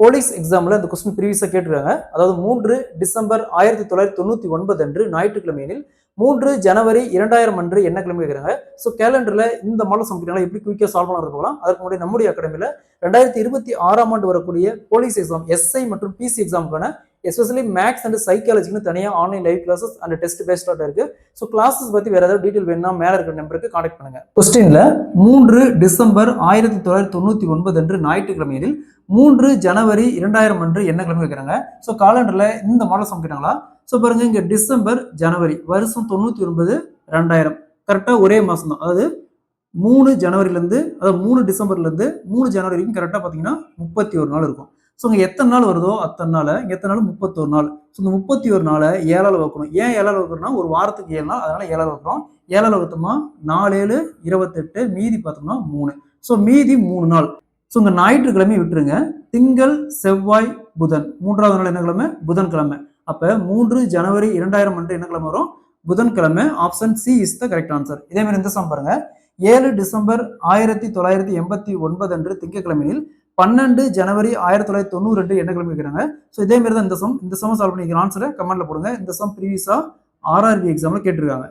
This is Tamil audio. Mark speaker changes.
Speaker 1: போலீஸ் எக்ஸாம்ல இந்த கொஸ்டின் ப்ரீவியஸா கேட்டிருக்காங்க. அதாவது 3 டிசம்பர் 1999 அன்று ஞாயிற்றுக்கிழமையில் 3 ஜனவரி 2000 அன்று என்ன கிழமை கேட்குறாங்க. ஸோ கேலண்டர்ல இந்த மாடல் சம் கேட்டாங்களா எப்படி குயிக்காக சால்வ் பண்ண போகலாம். அதற்கு முன்னாடி நம்முடைய அகாடமியில் 2026ஆம் ஆண்டு வரக்கூடிய போலீஸ் எக்ஸாம் எஸ்ஐ மற்றும் பிசி எக்ஸாமுக்கான எஸ்பெஷலி மேக்ஸ் அண்ட் சைக்காலஜிக்கு தனியாக online live classes and test பேஸ்டாக இருக்கு. ஸோ கிளாஸஸ் பற்றி வேற ஏதாவது டீட்டெயில் வேணும்னா மேலே இருக்கிற நம்பருக்கு கான்டாக்ட் பண்ணுங்க. கொஸ்டின்ல 3 டிசம்பர் 1999 அன்று ஞாயிற்றுக்கிழமையில் 3 ஜனவரி 2000 அன்று என்ன கிழமை கேட்குறாங்க. ஸோ காலண்டர்ல இந்த மாடல் சம் கேட்டாங்களா. ஸோ பாருங்க இங்க டிசம்பர் ஜனவரி வருஷம் 99 2000 கரெக்டா ஒரே மாசம் தான். அதாவது 3 ஜனவரிலேருந்து அதாவது 3 டிசம்பர்லேருந்து 3 ஜனவரி வரைக்கும் கரெக்டாக பார்த்தீங்கன்னா 31 நாள் இருக்கும். ஸோ இங்கே எத்தனை நாள் வருதோ அத்தனை நாள், இங்கே எத்தனை நாள் 31 நாள். ஸோ இந்த 31 நாளை 7ஆல் வகுக்கணும். ஏன் 7ஆல் வகுக்கணும்னா ஒரு வாரத்துக்கு 7 நாள், அதனால 7ஆல் வகுக்கிறோம். 7ஆல் வகுத்தோமா 4 7 28, மீதி பார்த்தோம்னா 3. ஸோ மீதி 3 நாள். ஸோ இந்த ஞாயிற்றுக்கிழமை விட்டுருங்க. திங்கள் செவ்வாய் புதன், மூன்றாவது நாள் என்ன கிழமை? புதன்கிழமை. அப்போ 3 ஜனவரி 2000 அன்று என்ன கிழமை வரும்? புதன்கிழமை. Option C is the correct answer. இதே மாதிரி இந்த சம் பாருங்க. 7 டிசம்பர் 1989 அன்று திங்கட்கிழமையில் 12 ஜனவரி 1992 என்ன கிழமை கேட்குறாங்க. ஸோ இதே மாதிரி தான் இந்த சம் சால்வ் பண்ணிக்கிற ஆன்சரை கமெண்ட்ல போடுங்க. இந்த சம் ப்ரீவியஸா RRB எக்ஸாம்ல கேட்டிருக்காங்க.